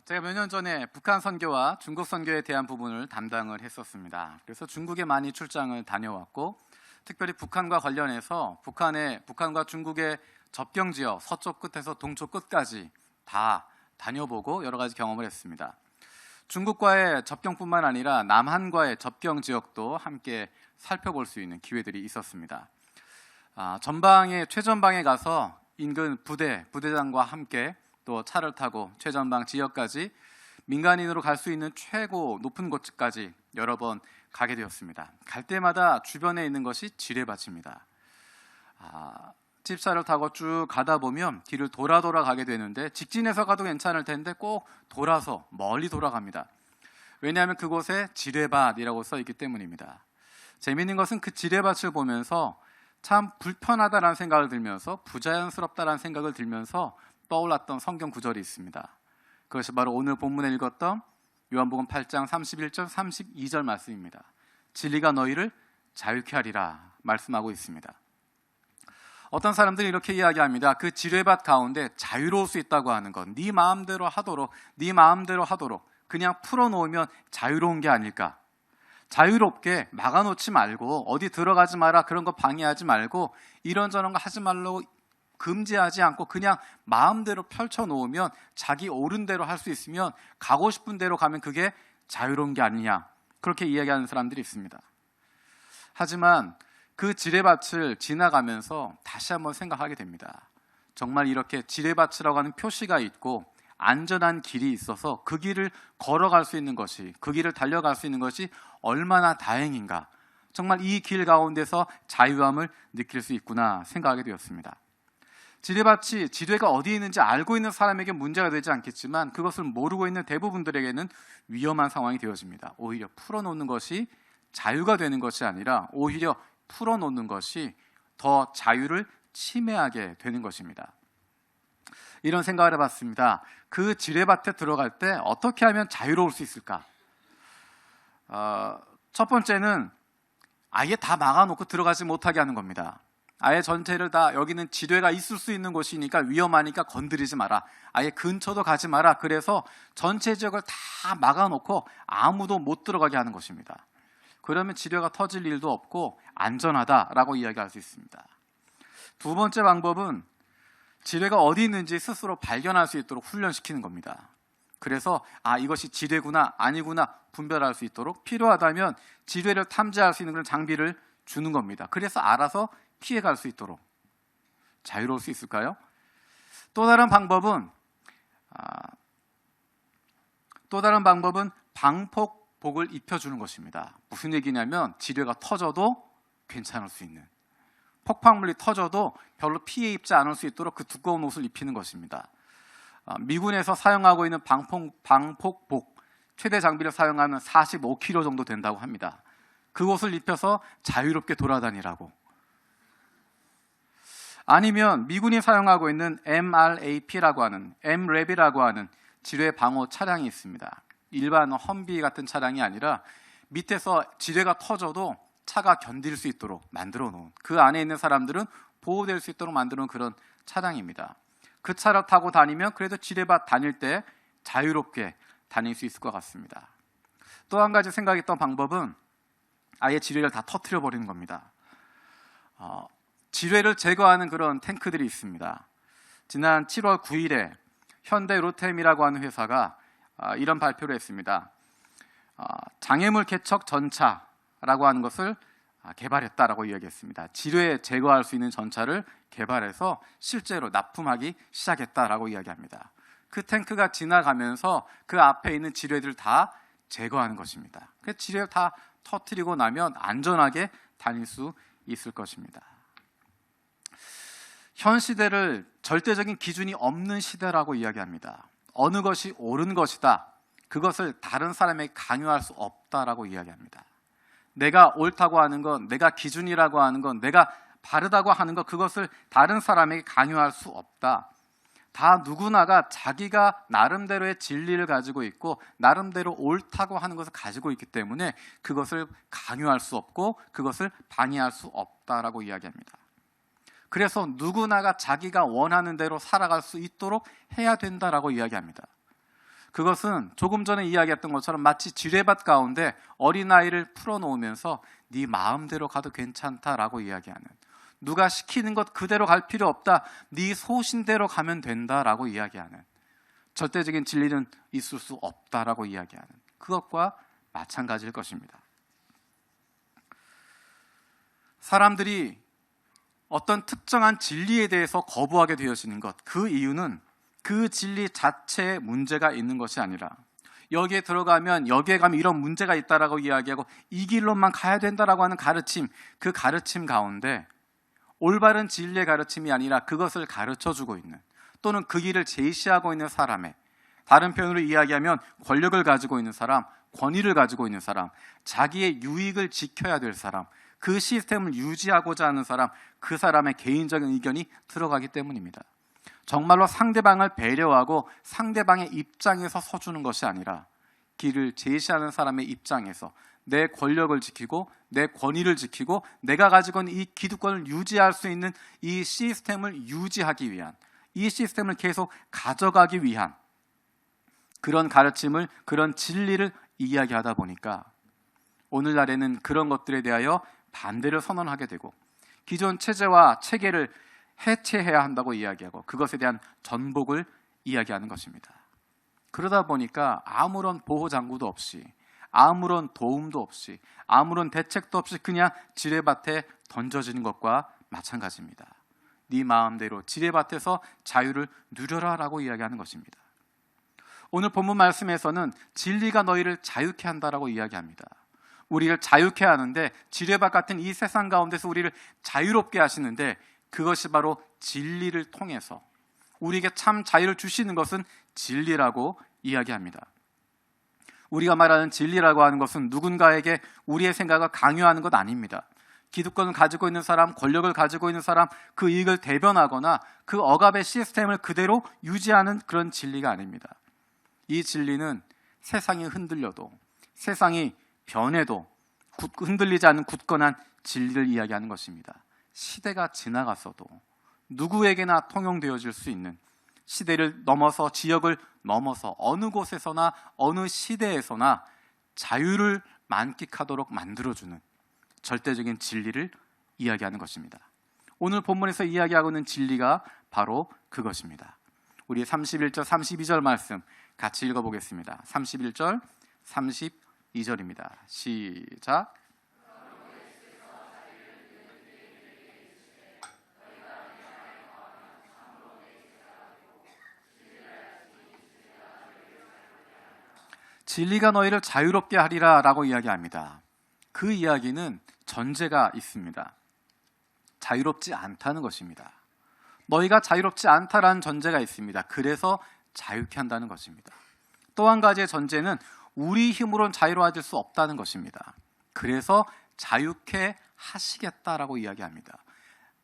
제가 몇 년 전에 북한 선교와 중국 선교에 대한 부분을 담당을 했었습니다. 그래서 중국에 많이 출장을 다녀왔고, 특별히 북한과 관련해서 북한과 중국의 접경 지역 서쪽 끝에서 동쪽 끝까지 다 다녀보고 여러 가지 경험을 했습니다. 중국과의 접경뿐만 아니라 남한과의 접경 지역도 함께 살펴볼 수 있는 기회들이 있었습니다. 최전방에 가서 인근 부대장과 함께 또 차를 타고 최전방 지역까지 민간인으로 갈 수 있는 최고 높은 곳까지 여러 번 가게 되었습니다. 갈 때마다 주변에 있는 것이 지뢰밭입니다. 집차를 타고 쭉 가다 보면 뒤를 돌아 가게 되는데, 직진해서 가도 괜찮을 텐데 꼭 돌아서 멀리 돌아갑니다. 왜냐하면 그곳에 지뢰밭이라고 써 있기 때문입니다. 재미있는 것은 그 지뢰밭을 보면서 참 불편하다라는 생각을 들면서, 부자연스럽다라는 생각을 들면서 떠올랐던 성경 구절이 있습니다. 그것이 바로 오늘 본문에 읽었던 요한복음 8장 31절 32절 말씀입니다. 진리가 너희를 자유케 하리라 말씀하고 있습니다. 어떤 사람들이 이렇게 이야기합니다. 그 지뢰밭 가운데 자유로울 수 있다고 하는 것, 네 마음대로 하도록 그냥 풀어놓으면 자유로운 게 아닐까. 자유롭게 막아놓지 말고, 어디 들어가지 마라, 그런 거 방해하지 말고, 이런저런 거 하지 말라고 금지하지 않고 그냥 마음대로 펼쳐놓으면, 자기 옳은 대로 할 수 있으면, 가고 싶은 대로 가면 그게 자유로운 게 아니냐, 그렇게 이야기하는 사람들이 있습니다. 하지만 그 지뢰밭을 지나가면서 다시 한번 생각하게 됩니다. 정말 이렇게 지뢰밭이라고 하는 표시가 있고 안전한 길이 있어서 그 길을 걸어갈 수 있는 것이, 그 길을 달려갈 수 있는 것이 얼마나 다행인가. 정말 이 길 가운데서 자유함을 느낄 수 있구나 생각하게 되었습니다. 지뢰가 어디 있는지 알고 있는 사람에게 문제가 되지 않겠지만, 그것을 모르고 있는 대부분들에게는 위험한 상황이 되어집니다. 오히려 풀어놓는 것이 자유가 되는 것이 아니라, 오히려 풀어놓는 것이 더 자유를 침해하게 되는 것입니다. 이런 생각을 해봤습니다. 그 지뢰밭에 들어갈 때 어떻게 하면 자유로울 수 있을까? 첫 번째는 아예 다 막아놓고 들어가지 못하게 하는 겁니다. 아예 전체를 다, 여기는 지뢰가 있을 수 있는 곳이니까 위험하니까 건드리지 마라, 아예 근처도 가지 마라, 그래서 전체 지역을 다 막아놓고 아무도 못 들어가게 하는 것입니다. 그러면 지뢰가 터질 일도 없고 안전하다라고 이야기할 수 있습니다. 두 번째 방법은 지뢰가 어디 있는지 스스로 발견할 수 있도록 훈련시키는 겁니다. 그래서 이것이 지뢰구나 아니구나 분별할 수 있도록, 필요하다면 지뢰를 탐지할 수 있는 그런 장비를 주는 겁니다. 그래서 알아서 피해갈 수 있도록. 자유로울 수 있을까요? 또 다른 방법은 방폭복을 입혀주는 것입니다. 무슨 얘기냐면, 지뢰가 터져도 괜찮을 수 있는, 폭발물이 터져도 별로 피해 입지 않을 수 있도록 그 두꺼운 옷을 입히는 것입니다. 미군에서 사용하고 있는 방폭복, 최대 장비를 사용하면 45kg 정도 된다고 합니다. 그것을 입혀서 자유롭게 돌아다니라고. 아니면 미군이 사용하고 있는 MRAP라고 하는, MRAP이라고 하는 지뢰 방어 차량이 있습니다. 일반 험비 같은 차량이 아니라 밑에서 지뢰가 터져도 차가 견딜 수 있도록 만들어 놓은, 그 안에 있는 사람들은 보호될 수 있도록 만들어 놓은 그런 차량입니다. 그 차를 타고 다니면 그래도 지뢰밭 다닐 때 자유롭게 다닐 수 있을 것 같습니다. 또 한 가지 생각했던 방법은 아예 지뢰를 다 터뜨려 버리는 겁니다. 지뢰를 제거하는 그런 탱크들이 있습니다. 지난 7월 9일에 현대 로템이라고 하는 회사가 이런 발표를 했습니다. 장애물 개척 전차라고 하는 것을 개발했다라고 이야기했습니다. 지뢰 제거할 수 있는 전차를 개발해서 실제로 납품하기 시작했다라고 이야기합니다. 그 탱크가 지나가면서 그 앞에 있는 지뢰들을 다 제거하는 것입니다. 그 지뢰를 다 터뜨리고 나면 안전하게 다닐 수 있을 것입니다. 현 시대를 절대적인 기준이 없는 시대라고 이야기합니다. 어느 것이 옳은 것이다, 그것을 다른 사람에게 강요할 수 없다라고 이야기합니다. 내가 옳다고 하는 건, 내가 기준이라고 하는 건, 내가 바르다고 하는 것, 그것을 다른 사람에게 강요할 수 없다. 다 누구나가 자기가 나름대로의 진리를 가지고 있고 나름대로 옳다고 하는 것을 가지고 있기 때문에 그것을 강요할 수 없고 그것을 방해할 수 없다라고 이야기합니다. 그래서 누구나가 자기가 원하는 대로 살아갈 수 있도록 해야 된다라고 이야기합니다. 그것은 조금 전에 이야기했던 것처럼 마치 지뢰밭 가운데 어린아이를 풀어놓으면서 네 마음대로 가도 괜찮다라고 이야기하는, 누가 시키는 것 그대로 갈 필요 없다, 네 소신대로 가면 된다라고 이야기하는, 절대적인 진리는 있을 수 없다라고 이야기하는 그것과 마찬가지일 것입니다. 사람들이 어떤 특정한 진리에 대해서 거부하게 되어지는 것, 그 이유는 그 진리 자체에 문제가 있는 것이 아니라 여기에 들어가면, 여기에 가면 이런 문제가 있다라고 이야기하고 이 길로만 가야 된다라고 하는 가르침, 그 가르침 가운데 올바른 진리의 가르침이 아니라 그것을 가르쳐주고 있는, 또는 그 길을 제시하고 있는 사람의, 다른 표현으로 이야기하면 권력을 가지고 있는 사람, 권위를 가지고 있는 사람, 자기의 유익을 지켜야 될 사람, 그 시스템을 유지하고자 하는 사람, 그 사람의 개인적인 의견이 들어가기 때문입니다. 정말로 상대방을 배려하고 상대방의 입장에서 서주는 것이 아니라 길을 제시하는 사람의 입장에서 내 권력을 지키고 내 권위를 지키고 내가 가지고 있는 이 기득권을 유지할 수 있는 이 시스템을 유지하기 위한, 이 시스템을 계속 가져가기 위한 그런 가르침을, 그런 진리를 이야기하다 보니까 오늘날에는 그런 것들에 대하여 반대를 선언하게 되고 기존 체제와 체계를 해체해야 한다고 이야기하고 그것에 대한 전복을 이야기하는 것입니다. 그러다 보니까 아무런 보호장구도 없이, 아무런 도움도 없이, 아무런 대책도 없이 그냥 지뢰밭에 던져지는 것과 마찬가지입니다. 네 마음대로 지뢰밭에서 자유를 누려라라고 이야기하는 것입니다. 오늘 본문 말씀에서는 진리가 너희를 자유케 한다라고 이야기합니다. 우리를 자유케 하는데, 지뢰밭 같은 이 세상 가운데서 우리를 자유롭게 하시는데, 그것이 바로 진리를 통해서 우리에게 참 자유를 주시는 것은 진리라고 이야기합니다. 우리가 말하는 진리라고 하는 것은 누군가에게 우리의 생각을 강요하는 것 아닙니다. 기득권을 가지고 있는 사람, 권력을 가지고 있는 사람, 그 이익을 대변하거나 그 억압의 시스템을 그대로 유지하는 그런 진리가 아닙니다. 이 진리는 세상이 흔들려도, 세상이 변해도 흔들리지 않는 굳건한 진리를 이야기하는 것입니다. 시대가 지나갔어도 누구에게나 통용되어질 수 있는, 시대를 넘어서, 지역을 넘어서 어느 곳에서나 어느 시대에서나 자유를 만끽하도록 만들어주는 절대적인 진리를 이야기하는 것입니다. 오늘 본문에서 이야기하고 있는 진리가 바로 그것입니다. 우리 31절, 32절 말씀 같이 읽어보겠습니다. 31절, 32절입니다. 시작. 진리가 너희를 자유롭게 하리라 라고 이야기합니다. 그 이야기는 전제가 있습니다. 자유롭지 않다는 것입니다. 너희가 자유롭지 않다라는 전제가 있습니다. 그래서 자유케 한다는 것입니다. 또 한 가지의 전제는 우리 힘으로는 자유로워질 수 없다는 것입니다. 그래서 자유케 하시겠다라고 이야기합니다.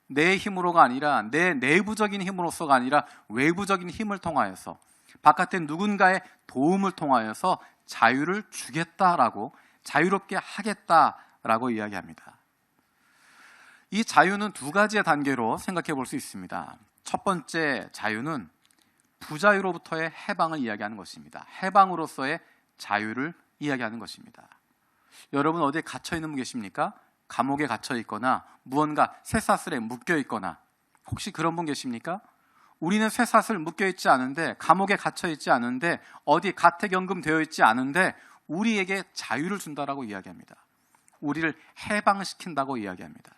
내 힘으로가 아니라, 내 내부적인 힘으로서가 아니라 외부적인 힘을 통하여서, 바깥에 누군가의 도움을 통하여서 자유를 주겠다라고, 자유롭게 하겠다라고 이야기합니다. 이 자유는 두 가지의 단계로 생각해 볼 수 있습니다. 첫 번째 자유는 부자유로부터의 해방을 이야기하는 것입니다. 해방으로서의 자유를 이야기하는 것입니다. 여러분 어디에 갇혀 있는 분 계십니까? 감옥에 갇혀 있거나 무언가 쇠사슬에 묶여 있거나, 혹시 그런 분 계십니까? 우리는 쇠사슬 묶여 있지 않은데, 감옥에 갇혀 있지 않은데, 어디 가택연금 되어 있지 않은데 우리에게 자유를 준다라고 이야기합니다. 우리를 해방시킨다고 이야기합니다.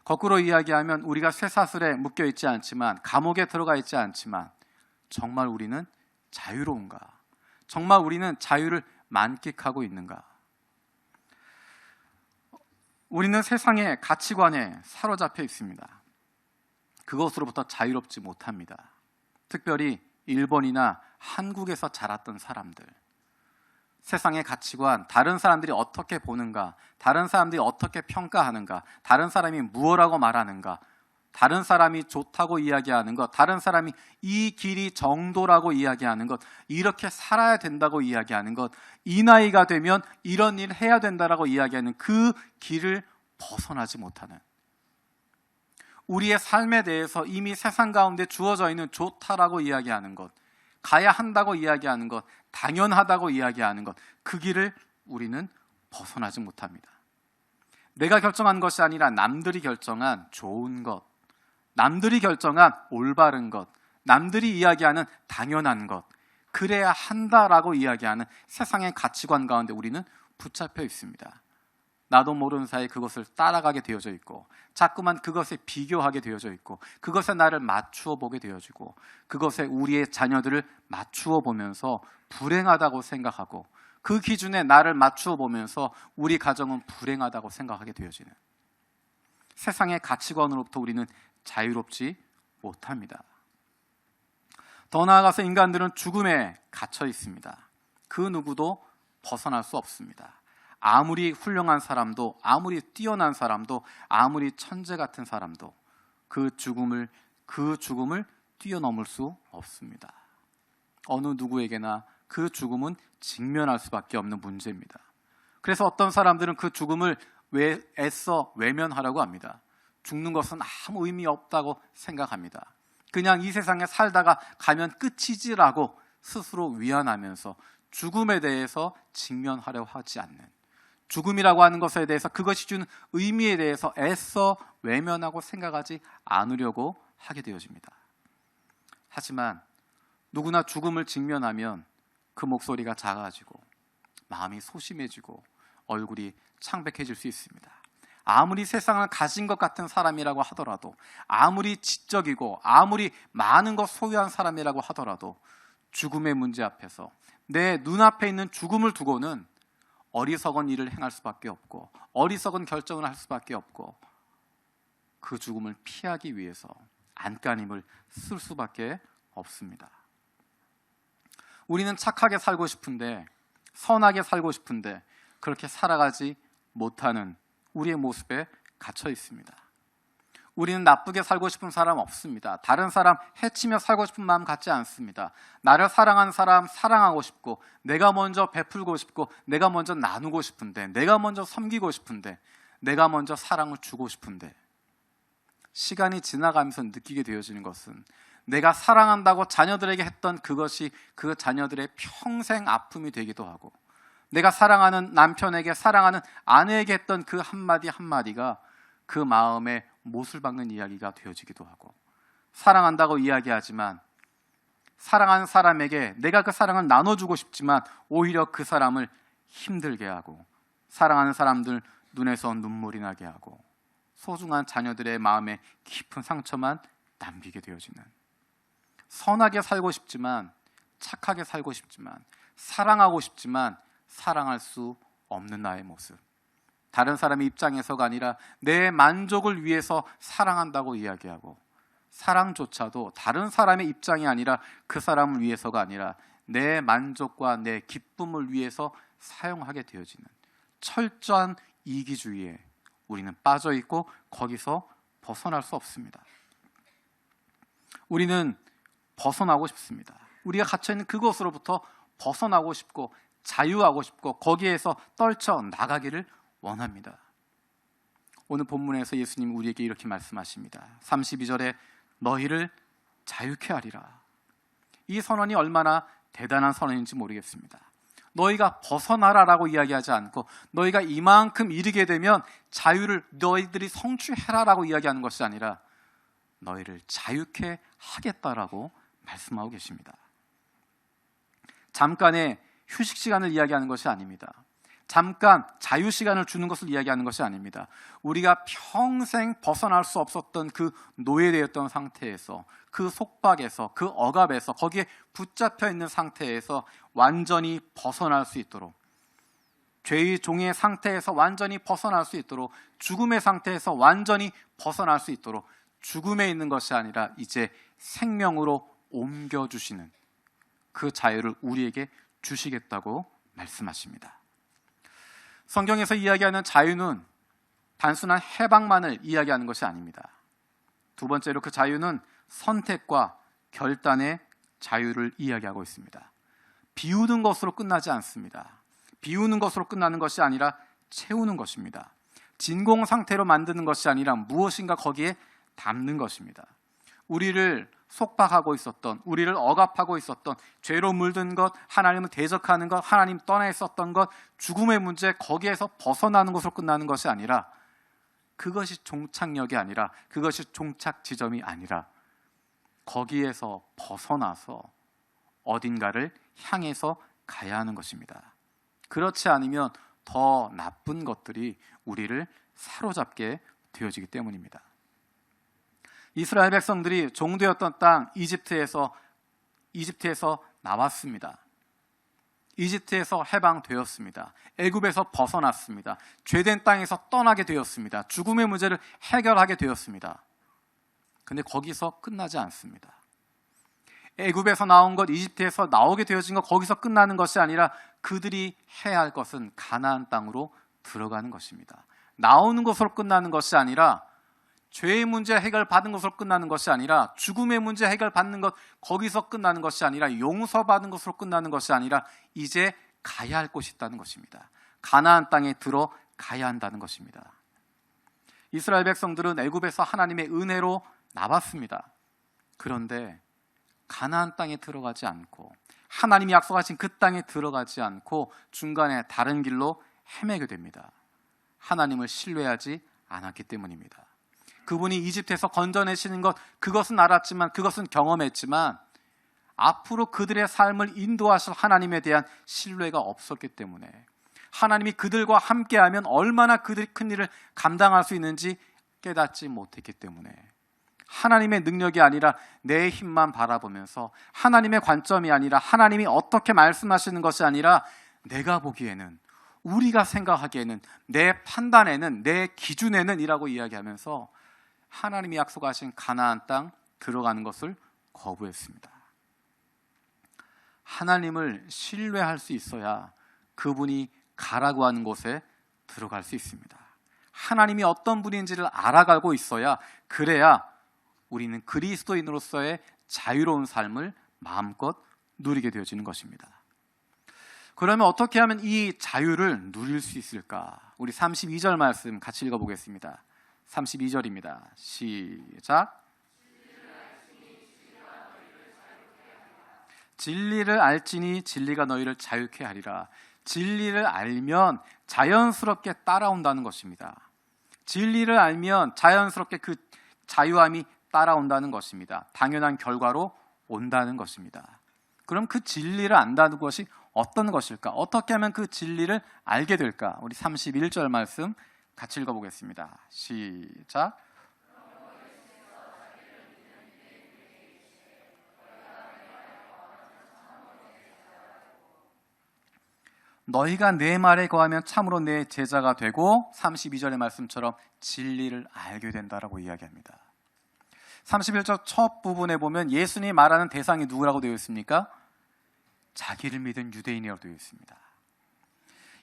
거꾸로 이야기하면 우리가 쇠사슬에 묶여 있지 않지만, 감옥에 들어가 있지 않지만 정말 우리는 자유로운가? 정말 우리는 자유를 만끽하고 있는가? 우리는 세상의 가치관에 사로잡혀 있습니다. 그것으로부터 자유롭지 못합니다. 특별히 일본이나 한국에서 자랐던 사람들, 세상의 가치관, 다른 사람들이 어떻게 보는가, 다른 사람들이 어떻게 평가하는가, 다른 사람이 무엇라고 말하는가, 다른 사람이 좋다고 이야기하는 것, 다른 사람이 이 길이 정도라고 이야기하는 것, 이렇게 살아야 된다고 이야기하는 것, 이 나이가 되면 이런 일을 해야 된다라고 이야기하는 그 길을 벗어나지 못하는, 우리의 삶에 대해서 이미 세상 가운데 주어져 있는 좋다라고 이야기하는 것, 가야 한다고 이야기하는 것, 당연하다고 이야기하는 것, 그 길을 우리는 벗어나지 못합니다. 내가 결정한 것이 아니라 남들이 결정한 좋은 것, 남들이 결정한 올바른 것, 남들이 이야기하는 당연한 것, 그래야 한다라고 이야기하는 세상의 가치관 가운데 우리는 붙잡혀 있습니다. 나도 모르는 사이에 그것을 따라가게 되어져 있고, 자꾸만 그것에 비교하게 되어져 있고, 그것에 나를 맞추어 보게 되어지고, 그것에 우리의 자녀들을 맞추어 보면서 불행하다고 생각하고, 그 기준에 나를 맞추어 보면서 우리 가정은 불행하다고 생각하게 되어지는, 세상의 가치관으로부터 우리는 자유롭지 못합니다. 더 나아가서 인간들은 죽음에 갇혀 있습니다. 그 누구도 벗어날 수 없습니다. 아무리 훌륭한 사람도, 아무리 뛰어난 사람도, 아무리 천재 같은 사람도 그 죽음을 뛰어넘을 수 없습니다. 어느 누구에게나 그 죽음은 직면할 수밖에 없는 문제입니다. 그래서 어떤 사람들은 그 죽음을 애써 외면하려고 합니다. 죽는 것은 아무 의미 없다고 생각합니다. 그냥 이 세상에 살다가 가면 끝이지라고 스스로 위안하면서 죽음에 대해서 직면하려고 하지 않는, 죽음이라고 하는 것에 대해서 그것이 주는 의미에 대해서 애써 외면하고 생각하지 않으려고 하게 되어집니다. 하지만 누구나 죽음을 직면하면 그 목소리가 작아지고 마음이 소심해지고 얼굴이 창백해질 수 있습니다. 아무리 세상을 가진 것 같은 사람이라고 하더라도, 아무리 지적이고 아무리 많은 것 소유한 사람이라고 하더라도 죽음의 문제 앞에서 내 눈앞에 있는 죽음을 두고는 어리석은 일을 행할 수밖에 없고, 어리석은 결정을 할 수밖에 없고, 그 죽음을 피하기 위해서 안간힘을 쓸 수밖에 없습니다. 우리는 착하게 살고 싶은데, 선하게 살고 싶은데 그렇게 살아가지 못하는 우리의 모습에 갇혀 있습니다. 우리는 나쁘게 살고 싶은 사람 없습니다. 다른 사람 해치며 살고 싶은 마음 갖지 않습니다. 나를 사랑하는 사람 사랑하고 싶고, 내가 먼저 베풀고 싶고, 내가 먼저 나누고 싶은데, 내가 먼저 섬기고 싶은데, 내가 먼저 사랑을 주고 싶은데, 시간이 지나가면서 느끼게 되어지는 것은 내가 사랑한다고 자녀들에게 했던 그것이 그 자녀들의 평생 아픔이 되기도 하고, 내가 사랑하는 남편에게, 사랑하는 아내에게 했던 그 한마디 한마디가 그 마음에 못을 박는 이야기가 되어지기도 하고, 사랑한다고 이야기하지만 사랑하는 사람에게 내가 그 사랑을 나눠주고 싶지만 오히려 그 사람을 힘들게 하고, 사랑하는 사람들 눈에서 눈물이 나게 하고, 소중한 자녀들의 마음에 깊은 상처만 남기게 되어지는, 선하게 살고 싶지만, 착하게 살고 싶지만, 사랑하고 싶지만 사랑할 수 없는 나의 모습, 다른 사람의 입장에서가 아니라 내 만족을 위해서 사랑한다고 이야기하고, 사랑조차도 다른 사람의 입장이 아니라 그 사람을 위해서가 아니라 내 만족과 내 기쁨을 위해서 사용하게 되어지는 철저한 이기주의에 우리는 빠져 있고 거기서 벗어날 수 없습니다. 우리는 벗어나고 싶습니다. 우리가 갇혀있는 그것으로부터 벗어나고 싶고 자유하고 싶고 거기에서 떨쳐 나가기를 원합니다. 오늘 본문에서 예수님 우리에게 이렇게 말씀하십니다. 32절에 너희를 자유케 하리라. 이 선언이 얼마나 대단한 선언인지 모르겠습니다. 너희가 벗어나라라고 이야기하지 않고, 너희가 이만큼 이르게 되면 자유를 너희들이 성취해라라고 이야기하는 것이 아니라 너희를 자유케 하겠다라고 말씀하고 계십니다. 잠깐의 휴식 시간을 이야기하는 것이 아닙니다. 잠깐 자유 시간을 주는 것을 이야기하는 것이 아닙니다. 우리가 평생 벗어날 수 없었던 그 노예되었던 상태에서, 그 속박에서, 그 억압에서, 거기에 붙잡혀 있는 상태에서 완전히 벗어날 수 있도록, 죄의 종의 상태에서 완전히 벗어날 수 있도록, 죽음의 상태에서 완전히 벗어날 수 있도록, 죽음에 있는 것이 아니라 이제 생명으로 옮겨주시는 그 자유를 우리에게 주시겠다고 말씀하십니다. 성경에서 이야기하는 자유는 단순한 해방만을 이야기하는 것이 아닙니다. 두 번째로 그 자유는 선택과 결단의 자유를 이야기하고 있습니다. 비우는 것으로 끝나지 않습니다. 비우는 것으로 끝나는 것이 아니라 채우는 것입니다. 진공 상태로 만드는 것이 아니라 무엇인가 거기에 담는 것입니다. 우리를 속박하고 있었던, 우리를 억압하고 있었던, 죄로 물든 것, 하나님을 대적하는 것, 하나님 떠나 있었던 것, 죽음의 문제, 거기에서 벗어나는 것으로 끝나는 것이 아니라, 그것이 종착역이 아니라, 그것이 종착 지점이 아니라, 거기에서 벗어나서 어딘가를 향해서 가야 하는 것입니다. 그렇지 않으면 더 나쁜 것들이 우리를 사로잡게 되어지기 때문입니다. 이스라엘 백성들이 종되었던 땅 이집트에서 나왔습니다. 이집트에서 해방되었습니다. 애굽에서 벗어났습니다. 죄된 땅에서 떠나게 되었습니다. 죽음의 문제를 해결하게 되었습니다. 근데 거기서 끝나지 않습니다. 애굽에서 나온 것, 이집트에서 나오게 되어진 것, 거기서 끝나는 것이 아니라 그들이 해야 할 것은 가나안 땅으로 들어가는 것입니다. 나오는 것으로 끝나는 것이 아니라, 죄의 문제 해결받은 것으로 끝나는 것이 아니라, 죽음의 문제 해결받는 것, 거기서 끝나는 것이 아니라, 용서받은 것으로 끝나는 것이 아니라, 이제 가야 할 곳이 있다는 것입니다. 가나안 땅에 들어가야 한다는 것입니다. 이스라엘 백성들은 애굽에서 하나님의 은혜로 나왔습니다. 그런데 가나안 땅에 들어가지 않고, 하나님이 약속하신 그 땅에 들어가지 않고 중간에 다른 길로 헤매게 됩니다. 하나님을 신뢰하지 않았기 때문입니다. 그분이 이집트에서 건져내시는 것, 그것은 알았지만, 그것은 경험했지만, 앞으로 그들의 삶을 인도하실 하나님에 대한 신뢰가 없었기 때문에, 하나님이 그들과 함께하면 얼마나 그들이 큰 일을 감당할 수 있는지 깨닫지 못했기 때문에, 하나님의 능력이 아니라 내 힘만 바라보면서, 하나님의 관점이 아니라 하나님이 어떻게 말씀하시는 것이 아니라, 내가 보기에는, 우리가 생각하기에는, 내 판단에는, 내 기준에는 이라고 이야기하면서 하나님이 약속하신 가나안 땅 들어가는 것을 거부했습니다. 하나님을 신뢰할 수 있어야 그분이 가라고 하는 곳에 들어갈 수 있습니다. 하나님이 어떤 분인지를 알아가고 있어야, 그래야 우리는 그리스도인으로서의 자유로운 삶을 마음껏 누리게 되어지는 것입니다. 그러면 어떻게 하면 이 자유를 누릴 수 있을까? 우리 32절 말씀 같이 읽어보겠습니다. 32절입니다. 시작. 진리를 알지니 진리가 너희를 자유케 하리라. 진리를 알면 자연스럽게 따라온다는 것입니다. 진리를 알면 자연스럽게 그 자유함이 따라온다는 것입니다. 당연한 결과로 온다는 것입니다. 그럼 그 진리를 안다는 것이 어떤 것일까? 어떻게 하면 그 진리를 알게 될까? 우리 31절 말씀 같이 읽어보겠습니다. 시작. 너희가 내 말에 거하면 참으로 내 제자가 되고, 32절의 말씀처럼 진리를 알게 된다라고 이야기합니다. 31절 첫 부분에 보면 예수님이 말하는 대상이 누구라고 되어 있습니까? 자기를 믿은 유대인이라고 되어 있습니다.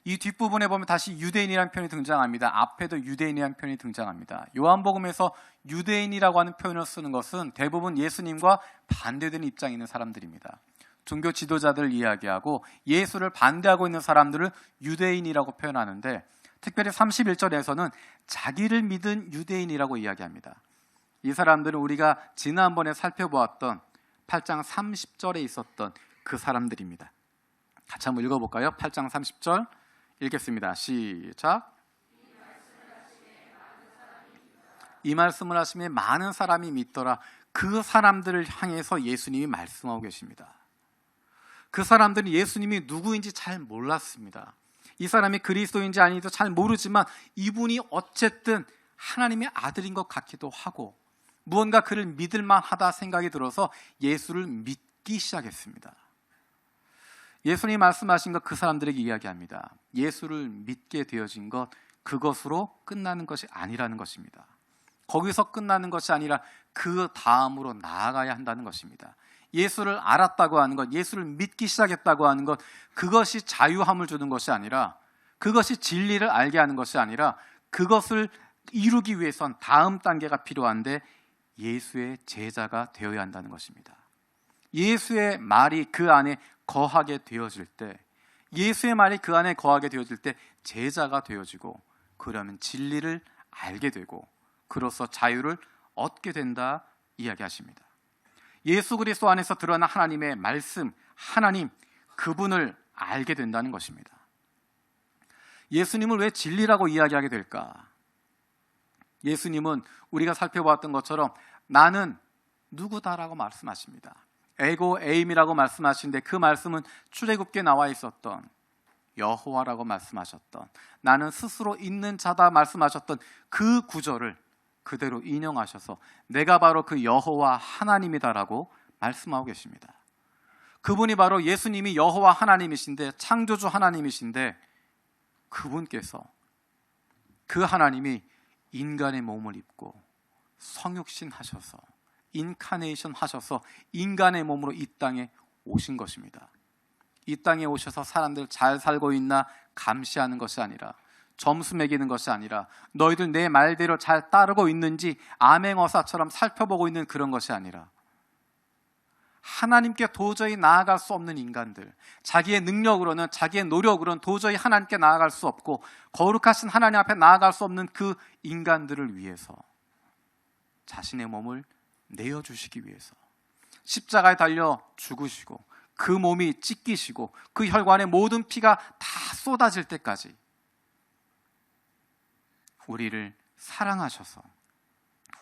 이 뒷부분에 보면 다시 유대인이라는 표현이 등장합니다. 앞에도 유대인이라는 표현이 등장합니다. 요한복음에서 유대인이라고 하는 표현을 쓰는 것은 대부분 예수님과 반대되는 입장에 있는 사람들입니다. 종교 지도자들을 이야기하고 예수를 반대하고 있는 사람들을 유대인이라고 표현하는데, 특별히 31절에서는 자기를 믿은 유대인이라고 이야기합니다. 이 사람들은 우리가 지난번에 살펴보았던 8장 30절에 있었던 그 사람들입니다. 같이 한번 읽어볼까요? 8장 30절 읽겠습니다. 시작. 이 말씀을 하시며 많은 사람이 믿더라. 그 사람들을 향해서 예수님이 말씀하고 계십니다. 그 사람들은 예수님이 누구인지 잘 몰랐습니다. 이 사람이 그리스도인지 아닌지도 잘 모르지만 이분이 어쨌든 하나님의 아들인 것 같기도 하고, 무언가 그를 믿을 만하다 생각이 들어서 예수를 믿기 시작했습니다. 예수님이 말씀하신 것 그 사람들에게 이야기합니다. 예수를 믿게 되어진 것, 그것으로 끝나는 것이 아니라는 것입니다. 거기서 끝나는 것이 아니라 그 다음으로 나아가야 한다는 것입니다. 예수를 알았다고 하는 것, 예수를 믿기 시작했다고 하는 것, 그것이 자유함을 주는 것이 아니라, 그것이 진리를 알게 하는 것이 아니라, 그것을 이루기 위해선 다음 단계가 필요한데 예수의 제자가 되어야 한다는 것입니다. 예수의 말이 그 안에 거하게 되어질 때, 예수의 말이 그 안에 거하게 되어질 때 제자가 되어지고, 그러면 진리를 알게 되고 그로써 자유를 얻게 된다 이야기하십니다. 예수 그리스도 안에서 드러난 하나님의 말씀, 하나님, 그분을 알게 된다는 것입니다. 예수님을 왜 진리라고 이야기하게 될까? 예수님은 우리가 살펴보았던 것처럼 나는 누구다라고 말씀하십니다. 에고 에임이라고 말씀하시는데 그 말씀은 출애굽기에 나와 있었던 여호와라고 말씀하셨던, 나는 스스로 있는 자다 말씀하셨던 그 구절을 그대로 인용하셔서 내가 바로 그 여호와 하나님이다라고 말씀하고 계십니다. 그분이 바로 예수님이 여호와 하나님이신데, 창조주 하나님이신데, 그분께서, 그 하나님이 인간의 몸을 입고 성육신 하셔서, 인카네이션 하셔서 인간의 몸으로 이 땅에 오신 것입니다. 이 땅에 오셔서 사람들 잘 살고 있나 감시하는 것이 아니라, 점수 매기는 것이 아니라, 너희들 내 말대로 잘 따르고 있는지 암행어사처럼 살펴보고 있는 그런 것이 아니라, 하나님께 도저히 나아갈 수 없는 인간들, 자기의 능력으로는, 자기의 노력으로는 도저히 하나님께 나아갈 수 없고 거룩하신 하나님 앞에 나아갈 수 없는 그 인간들을 위해서 자신의 몸을 내어주시기 위해서 십자가에 달려 죽으시고, 그 몸이 찢기시고 그 혈관에 모든 피가 다 쏟아질 때까지 우리를 사랑하셔서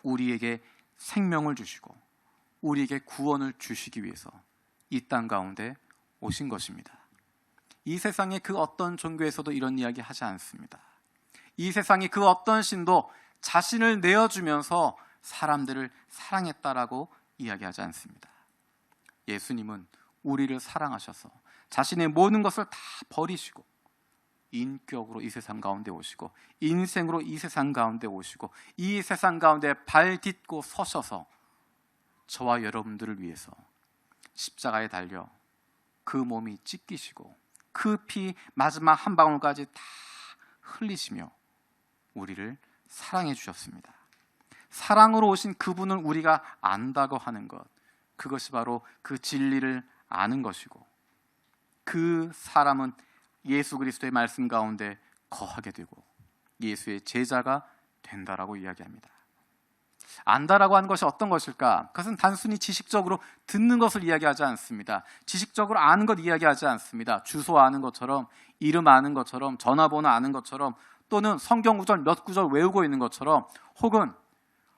우리에게 생명을 주시고 우리에게 구원을 주시기 위해서 이 땅 가운데 오신 것입니다. 이 세상의 그 어떤 종교에서도 이런 이야기 하지 않습니다. 이 세상의 그 어떤 신도 자신을 내어주면서 사람들을 사랑했다라고 이야기하지 않습니다. 예수님은 우리를 사랑하셔서 자신의 모든 것을 다 버리시고 인격으로 이 세상 가운데 오시고, 인생으로 이 세상 가운데 오시고, 이 세상 가운데 발 딛고 서셔서 저와 여러분들을 위해서 십자가에 달려 그 몸이 찢기시고 그 피 마지막 한 방울까지 다 흘리시며 우리를 사랑해 주셨습니다. 사랑으로 오신 그분을 우리가 안다고 하는 것, 그것이 바로 그 진리를 아는 것이고, 그 사람은 예수 그리스도의 말씀 가운데 거하게 되고 예수의 제자가 된다라고 이야기합니다. 안다라고 하는 것이 어떤 것일까? 그것은 단순히 지식적으로 듣는 것을 이야기하지 않습니다. 지식적으로 아는 것 이야기하지 않습니다. 주소 아는 것처럼, 이름 아는 것처럼, 전화번호 아는 것처럼, 또는 성경 구절 몇 구절 외우고 있는 것처럼, 혹은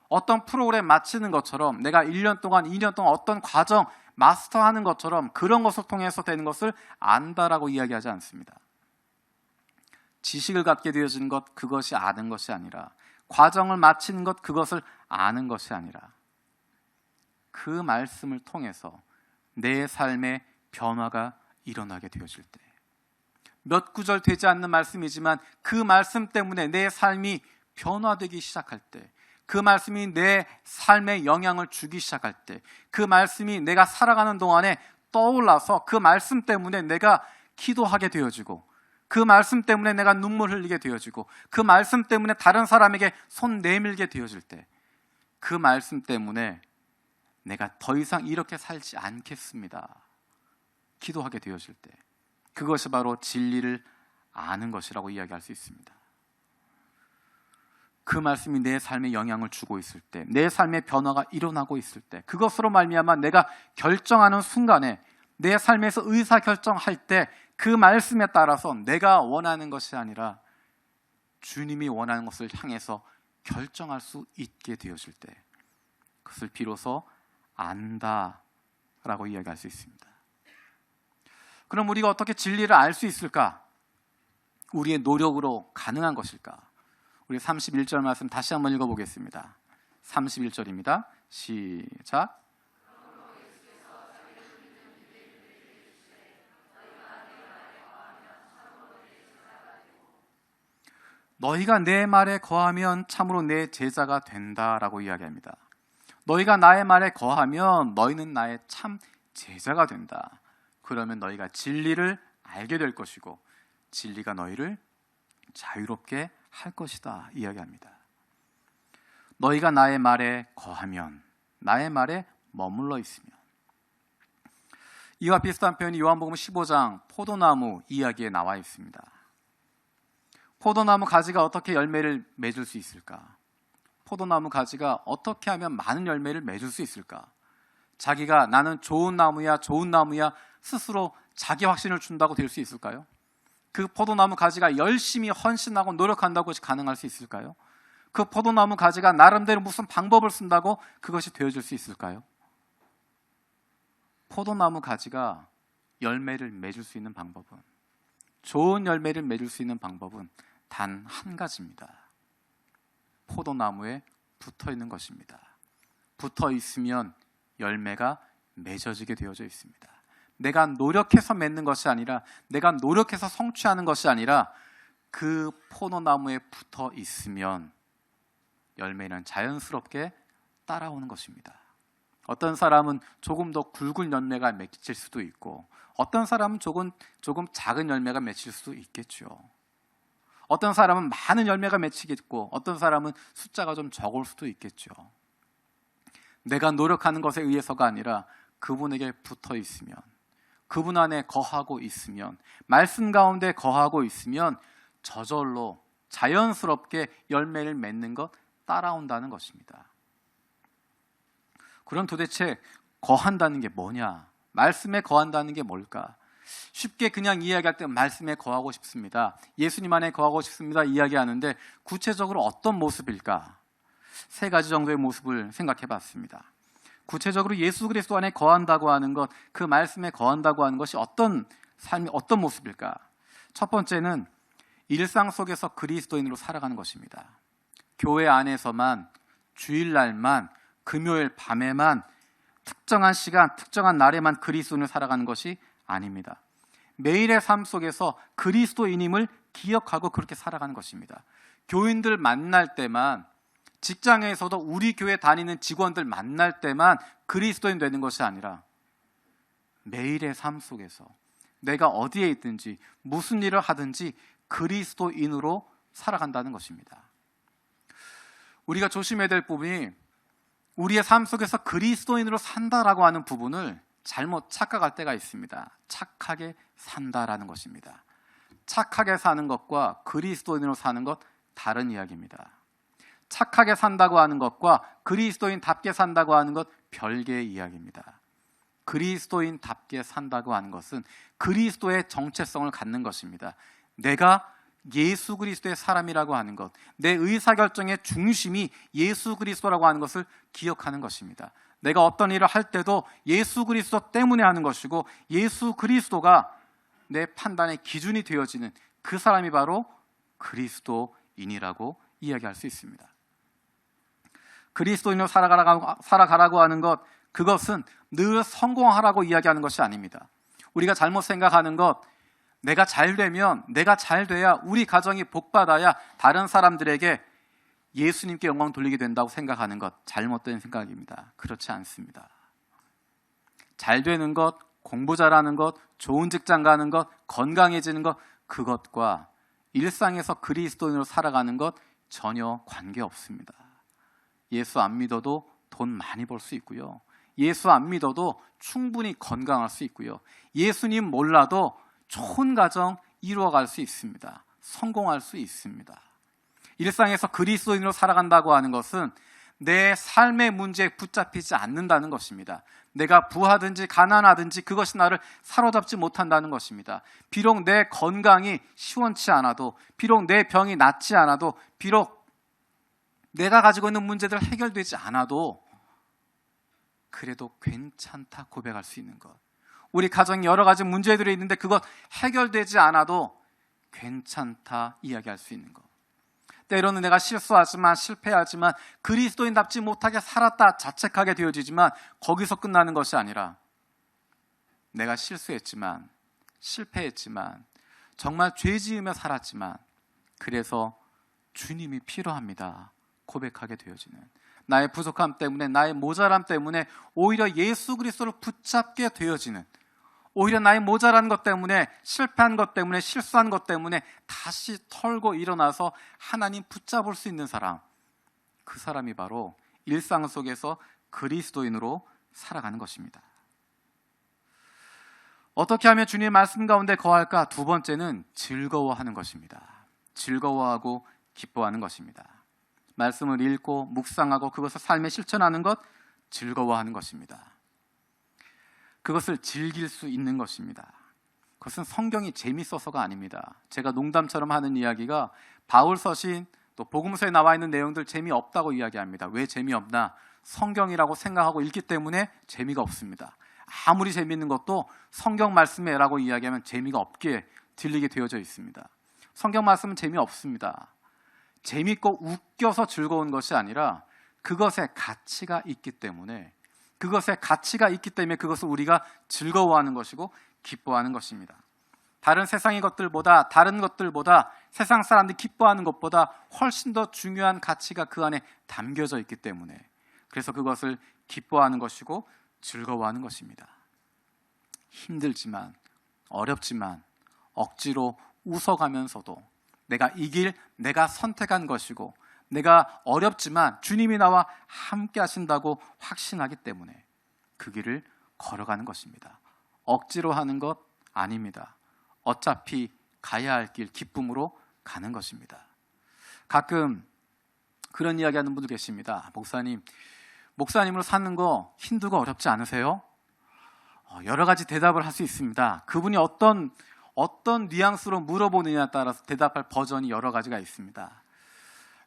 어떤 프로그램 마치는 것처럼, 내가 1년 동안 2년 동안 어떤 과정 마스터하는 것처럼 그런 것을 통해서 되는 것을 안다라고 이야기하지 않습니다. 지식을 갖게 되어지는 것, 그것이 아는 것이 아니라, 과정을 마치는 것, 그것을 아는 것이 아니라, 그 말씀을 통해서 내 삶의 변화가 일어나게 되어질 때, 몇 구절 되지 않는 말씀이지만 그 말씀 때문에 내 삶이 변화되기 시작할 때, 그 말씀이 내 삶에 영향을 주기 시작할 때, 그 말씀이 내가 살아가는 동안에 떠올라서 그 말씀 때문에 내가 기도하게 되어지고, 그 말씀 때문에 내가 눈물 흘리게 되어지고, 그 말씀 때문에 다른 사람에게 손 내밀게 되어질 때, 그 말씀 때문에 내가 더 이상 이렇게 살지 않겠습니다 기도하게 되어질 때, 그것이 바로 진리를 아는 것이라고 이야기할 수 있습니다. 그 말씀이 내 삶에 영향을 주고 있을 때, 내 삶의 변화가 일어나고 있을 때, 그것으로 말미암아 내가 결정하는 순간에, 내 삶에서 의사결정할 때 그 말씀에 따라서 내가 원하는 것이 아니라 주님이 원하는 것을 향해서 결정할 수 있게 되어질 때, 그것을 비로소 안다라고 이야기할 수 있습니다. 그럼 우리가 어떻게 진리를 알 수 있을까? 우리의 노력으로 가능한 것일까? 우리 31절 말씀 다시 한번 읽어보겠습니다. 31절입니다. 시작. 너희가 내 말에 거하면 참으로 내 제자가 된다라고 이야기합니다. 너희가 나의 말에 거하면 너희는 나의 참 제자가 된다. 그러면 너희가 진리를 알게 될 것이고 진리가 너희를 자유롭게 할 것이다 이야기합니다. 너희가 나의 말에 거하면, 나의 말에 머물러 있으면. 이와 비슷한 표현이 요한복음 15장 포도나무 이야기에 나와 있습니다. 포도나무 가지가 어떻게 열매를 맺을 수 있을까? 포도나무 가지가 어떻게 하면 많은 열매를 맺을 수 있을까? 자기가 나는 좋은 나무야, 좋은 나무야 스스로 자기 확신을 준다고 될 수 있을까요? 그 포도나무 가지가 열심히 헌신하고 노력한다고 그것이 가능할 수 있을까요? 그 포도나무 가지가 나름대로 무슨 방법을 쓴다고 그것이 되어질 수 있을까요? 포도나무 가지가 열매를 맺을 수 있는 방법은, 좋은 열매를 맺을 수 있는 방법은 단 한 가지입니다. 포도나무에 붙어 있는 것입니다. 붙어 있으면 열매가 맺어지게 되어져 있습니다. 내가 노력해서 맺는 것이 아니라, 내가 노력해서 성취하는 것이 아니라 그 포도나무에 붙어 있으면 열매는 자연스럽게 따라오는 것입니다. 어떤 사람은 조금 더 굵은 열매가 맺힐 수도 있고, 어떤 사람은 조금 작은 열매가 맺힐 수도 있겠죠. 어떤 사람은 많은 열매가 맺히겠고, 어떤 사람은 숫자가 좀 적을 수도 있겠죠. 내가 노력하는 것에 의해서가 아니라 그분에게 붙어 있으면, 그분 안에 거하고 있으면, 말씀 가운데 거하고 있으면 저절로 자연스럽게 열매를 맺는 것 따라온다는 것입니다. 그럼 도대체 거한다는 게 뭐냐? 말씀에 거한다는 게 뭘까? 쉽게 그냥 이야기할 때 말씀에 거하고 싶습니다, 예수님 안에 거하고 싶습니다 이야기하는데 구체적으로 어떤 모습일까? 세 가지 정도의 모습을 생각해 봤습니다. 구체적으로 예수 그리스도 안에 거한다고 하는 것, 그 말씀에 거한다고 하는 것이 어떤 삶이, 어떤 모습일까? 첫 번째는 일상 속에서 그리스도인으로 살아가는 것입니다. 교회 안에서만, 주일날만, 금요일 밤에만, 특정한 시간, 특정한 날에만 그리스도인을 살아가는 것이 아닙니다. 매일의 삶 속에서 그리스도인임을 기억하고 그렇게 살아가는 것입니다. 교인들 만날 때만, 직장에서도 우리 교회 다니는 직원들 만날 때만 그리스도인 되는 것이 아니라 매일의 삶 속에서 내가 어디에 있든지 무슨 일을 하든지 그리스도인으로 살아간다는 것입니다. 우리가 조심해야 될 부분이, 우리의 삶 속에서 그리스도인으로 산다라고 하는 부분을 잘못 착각할 때가 있습니다. 착하게 산다라는 것입니다. 착하게 사는 것과 그리스도인으로 사는 것 다른 이야기입니다. 착하게 산다고 하는 것과 그리스도인답게 산다고 하는 것 별개의 이야기입니다. 그리스도인답게 산다고 하는 것은 그리스도의 정체성을 갖는 것입니다. 내가 예수 그리스도의 사람이라고 하는 것, 내 의사결정의 중심이 예수 그리스도라고 하는 것을 기억하는 것입니다. 내가 어떤 일을 할 때도 예수 그리스도 때문에 하는 것이고, 예수 그리스도가 내 판단의 기준이 되어지는 그 사람이 바로 그리스도인이라고 이야기할 수 있습니다. 그리스도인으로 살아가라고 하는 것, 그것은 늘 성공하라고 이야기하는 것이 아닙니다. 우리가 잘못 생각하는 것, 내가 잘 되면, 내가 잘 돼야, 우리 가정이 복받아야 다른 사람들에게 예수님께 영광 돌리게 된다고 생각하는 것, 잘못된 생각입니다. 그렇지 않습니다. 잘 되는 것, 공부 잘하는 것, 좋은 직장 가는 것, 건강해지는 것, 그것과 일상에서 그리스도인으로 살아가는 것 전혀 관계없습니다. 예수 안 믿어도 돈 많이 벌 수 있고요, 예수 안 믿어도 충분히 건강할 수 있고요, 예수님 몰라도 좋은 가정 이루어갈 수 있습니다. 성공할 수 있습니다. 일상에서 그리스도인으로 살아간다고 하는 것은 내 삶의 문제에 붙잡히지 않는다는 것입니다. 내가 부하든지 가난하든지 그것이 나를 사로잡지 못한다는 것입니다. 비록 내 건강이 시원치 않아도, 비록 내 병이 낫지 않아도, 비록 내가 가지고 있는 문제들 해결되지 않아도 그래도 괜찮다 고백할 수 있는 것, 우리 가정에 여러 가지 문제들이 있는데 그것 해결되지 않아도 괜찮다 이야기할 수 있는 것, 때로는 내가 실수하지만, 실패하지만, 그리스도인답지 못하게 살았다 자책하게 되어지지만 거기서 끝나는 것이 아니라 내가 실수했지만, 실패했지만, 정말 죄 지으며 살았지만 그래서 주님이 필요합니다 고백하게 되어지는, 나의 부족함 때문에, 나의 모자람 때문에 오히려 예수 그리스도를 붙잡게 되어지는, 오히려 나의 모자란 것 때문에, 실패한 것 때문에, 실수한 것 때문에 다시 털고 일어나서 하나님 붙잡을 수 있는 사람, 그 사람이 바로 일상 속에서 그리스도인으로 살아가는 것입니다. 어떻게 하면 주님의 말씀 가운데 거할까? 두 번째는 즐거워하는 것입니다. 즐거워하고 기뻐하는 것입니다. 말씀을 읽고 묵상하고 그것을 삶에 실천하는 것, 즐거워하는 것입니다. 그것을 즐길 수 있는 것입니다. 그것은 성경이 재밌어서가 아닙니다. 제가 농담처럼 하는 이야기가 바울 서신 또 복음서에 나와 있는 내용들 재미없다고 이야기합니다. 왜 재미없나? 성경이라고 생각하고 읽기 때문에 재미가 없습니다. 아무리 재미있는 것도 성경 말씀에라고 이야기하면 재미가 없게 들리게 되어져 있습니다. 성경 말씀은 재미없습니다. 재밌고 웃겨서 즐거운 것이 아니라 그것에 가치가 있기 때문에 그것을 우리가 즐거워하는 것이고 기뻐하는 것입니다. 다른 세상의 것들보다, 다른 것들보다, 세상 사람들이 기뻐하는 것보다 훨씬 더 중요한 가치가 그 안에 담겨져 있기 때문에, 그래서 그것을 기뻐하는 것이고 즐거워하는 것입니다. 힘들지만, 어렵지만, 억지로 웃어가면서도 내가 이 길, 내가 선택한 것이고, 내가 어렵지만 주님이 나와 함께 하신다고 확신하기 때문에 그 길을 걸어가는 것입니다. 억지로 하는 것 아닙니다. 어차피 가야 할 길 기쁨으로 가는 것입니다. 가끔 그런 이야기 하는 분들 계십니다. 목사님으로 사는 거 힘들고 어렵지 않으세요? 여러 가지 대답을 할 수 있습니다. 그분이 어떤 뉘앙스로 물어보느냐에 따라서 대답할 버전이 여러 가지가 있습니다.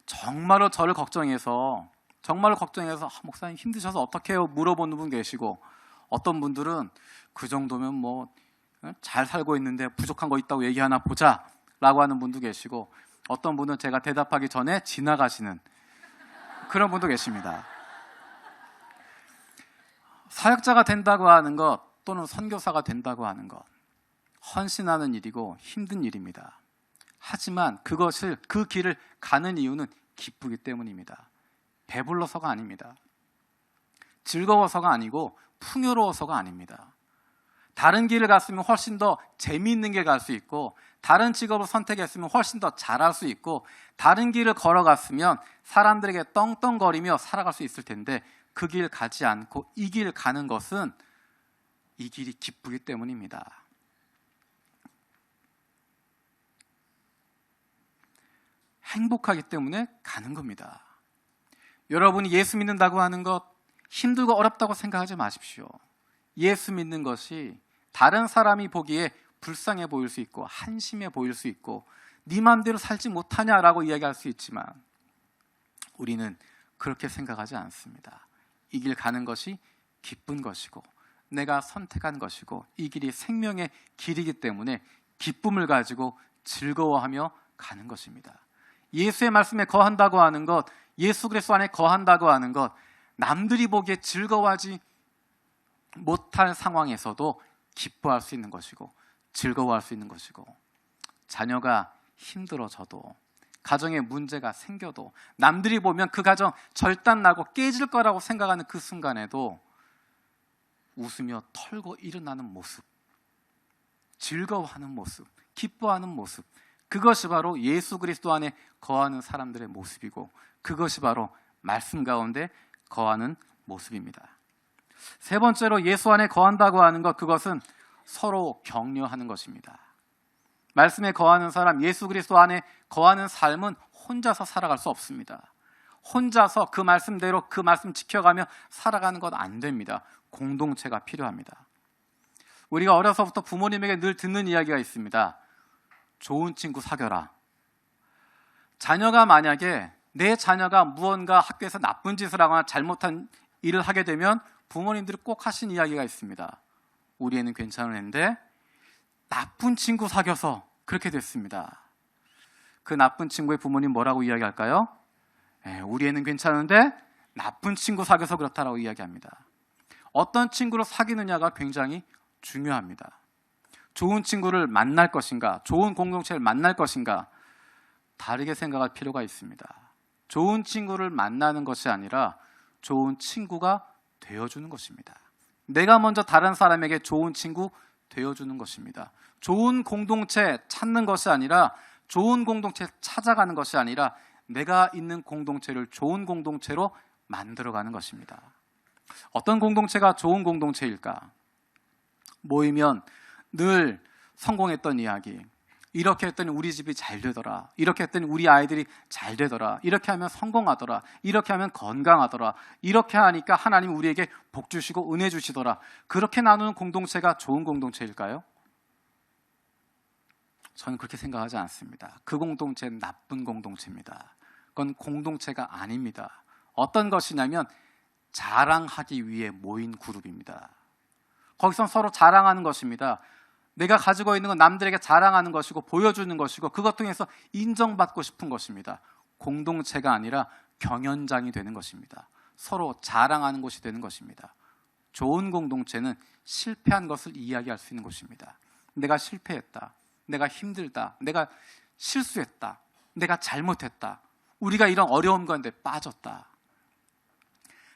정말로 저를 걱정해서 목사님 힘드셔서 어떻게 해요? 물어보는 분 계시고, 어떤 분들은 그 정도면 뭐 잘 살고 있는데 부족한 거 있다고 얘기하나 보자 라고 하는 분도 계시고, 어떤 분은 제가 대답하기 전에 지나가시는 그런 분도 계십니다. 사역자가 된다고 하는 것 또는 선교사가 된다고 하는 것, 헌신하는 일이고 힘든 일입니다. 하지만 그 길을 가는 이유는 기쁘기 때문입니다. 배불러서가 아닙니다. 즐거워서가 아니고 풍요로워서가 아닙니다. 다른 길을 갔으면 훨씬 더 재미있는 길 갈 수 있고, 다른 직업을 선택했으면 훨씬 더 잘할 수 있고, 다른 길을 걸어갔으면 사람들에게 떵떵거리며 살아갈 수 있을 텐데, 그 길 가지 않고 이 길 가는 것은 이 길이 기쁘기 때문입니다. 행복하기 때문에 가는 겁니다. 여러분이 예수 믿는다고 하는 것 힘들고 어렵다고 생각하지 마십시오. 예수 믿는 것이 다른 사람이 보기에 불쌍해 보일 수 있고 한심해 보일 수 있고 네 맘대로 살지 못하냐라고 이야기할 수 있지만, 우리는 그렇게 생각하지 않습니다. 이 길 가는 것이 기쁜 것이고 내가 선택한 것이고 이 길이 생명의 길이기 때문에 기쁨을 가지고 즐거워하며 가는 것입니다. 예수의 말씀에 거한다고 하는 것, 예수 그리스도 안에 거한다고 하는 것, 남들이 보기에 즐거워하지 못할 상황에서도 기뻐할 수 있는 것이고 즐거워할 수 있는 것이고, 자녀가 힘들어져도, 가정에 문제가 생겨도, 남들이 보면 그 가정 절단나고 깨질 거라고 생각하는 그 순간에도 웃으며 털고 일어나는 모습, 즐거워하는 모습, 기뻐하는 모습, 그것이 바로 예수 그리스도 안에 거하는 사람들의 모습이고, 그것이 바로 말씀 가운데 거하는 모습입니다. 세 번째로 예수 안에 거한다고 하는 것, 그것은 서로 격려하는 것입니다. 말씀에 거하는 사람, 예수 그리스도 안에 거하는 삶은 혼자서 살아갈 수 없습니다. 혼자서 그 말씀대로 그 말씀 지켜가며 살아가는 건 안 됩니다. 공동체가 필요합니다. 우리가 어려서부터 부모님에게 늘 듣는 이야기가 있습니다. 좋은 친구 사귀어라. 자녀가 만약에 내 자녀가 무언가 학교에서 나쁜 짓을 하거나 잘못한 일을 하게 되면 부모님들이 꼭 하신 이야기가 있습니다. 우리 애는 괜찮은 애인데 나쁜 친구 사귀어서 그렇게 됐습니다. 그 나쁜 친구의 부모님 뭐라고 이야기할까요? 우리 애는 괜찮은데 나쁜 친구 사귀어서 그렇다라고 이야기합니다. 어떤 친구를 사귀느냐가 굉장히 중요합니다. 좋은 친구를 만날 것인가, 좋은 공동체를 만날 것인가, 다르게 생각할 필요가 있습니다. 좋은 친구를 만나는 것이 아니라 좋은 친구가 되어주는 것입니다. 내가 먼저 다른 사람에게 좋은 친구 되어주는 것입니다. 좋은 공동체 찾는 것이 아니라, 좋은 공동체 찾아가는 것이 아니라 내가 있는 공동체를 좋은 공동체로 만들어가는 것입니다. 어떤 공동체가 좋은 공동체일까? 모이면 늘 성공했던 이야기, 이렇게 했더니 우리 집이 잘 되더라. 이렇게 했더니 우리 아이들이 잘 되더라. 이렇게 하면 성공하더라. 이렇게 하면 건강하더라. 이렇게 하니까 하나님 우리에게 복 주시고 은혜 주시더라. 그렇게 나누는 공동체가 좋은 공동체일까요? 저는 그렇게 생각하지 않습니다. 그 공동체는 나쁜 공동체입니다. 그건 공동체가 아닙니다. 어떤 것이냐면 자랑하기 위해 모인 그룹입니다. 거기서 서로 자랑하는 것입니다. 내가 가지고 있는 건 남들에게 자랑하는 것이고 보여주는 것이고 그것 통해서 인정받고 싶은 것입니다. 공동체가 아니라 경연장이 되는 것입니다. 서로 자랑하는 곳이 되는 것입니다. 좋은 공동체는 실패한 것을 이야기할 수 있는 곳입니다. 내가 실패했다. 내가 힘들다. 내가 실수했다. 내가 잘못했다. 우리가 이런 어려운 건데 빠졌다.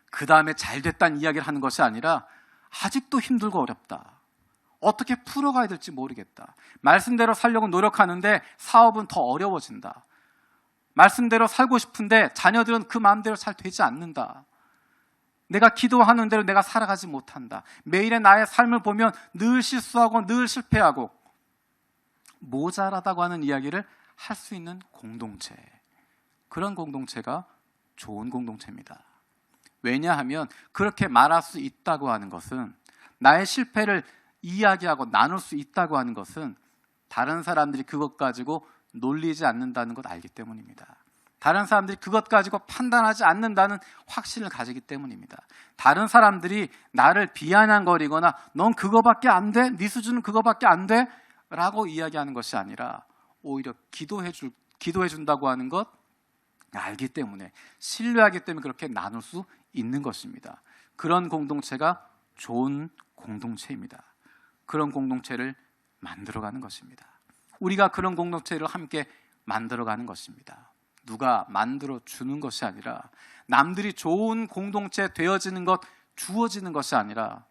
그 다음에 잘 됐다는 이야기를 하는 것이 아니라 아직도 힘들고 어렵다. 어떻게 풀어가야 될지 모르겠다. 말씀대로 살려고 노력하는데 사업은 더 어려워진다. 말씀대로 살고 싶은데 자녀들은 그 마음대로 잘 되지 않는다. 내가 기도하는 대로 내가 살아가지 못한다. 매일의 나의 삶을 보면 늘 실수하고 늘 실패하고 모자라다고 하는 이야기를 할 수 있는 공동체. 그런 공동체가 좋은 공동체입니다. 왜냐하면 그렇게 말할 수 있다고 하는 것은 나의 실패를 이야기하고 나눌 수 있다고 하는 것은 다른 사람들이 그것 가지고 놀리지 않는다는 것 알기 때문입니다. 다른 사람들이 그것 가지고 판단하지 않는다는 확신을 가지기 때문입니다. 다른 사람들이 나를 비아냥거리거나 넌 그거밖에 안 돼? 네 수준은 그거밖에 안 돼? 라고 이야기하는 것이 아니라 오히려 기도해 준다고 하는 것 알기 때문에 신뢰하기 때문에 그렇게 나눌 수 있는 것입니다. 그런 공동체가 좋은 공동체입니다. 그런 공동체를 만들어가는 것입니다. 우리가 그런 공동체를 함께 만들어가는 것입니다. 누가 만들어 주는 것이 아니라 남들이 좋은 공동체 되어지는 것, 주어지는 것이 아니라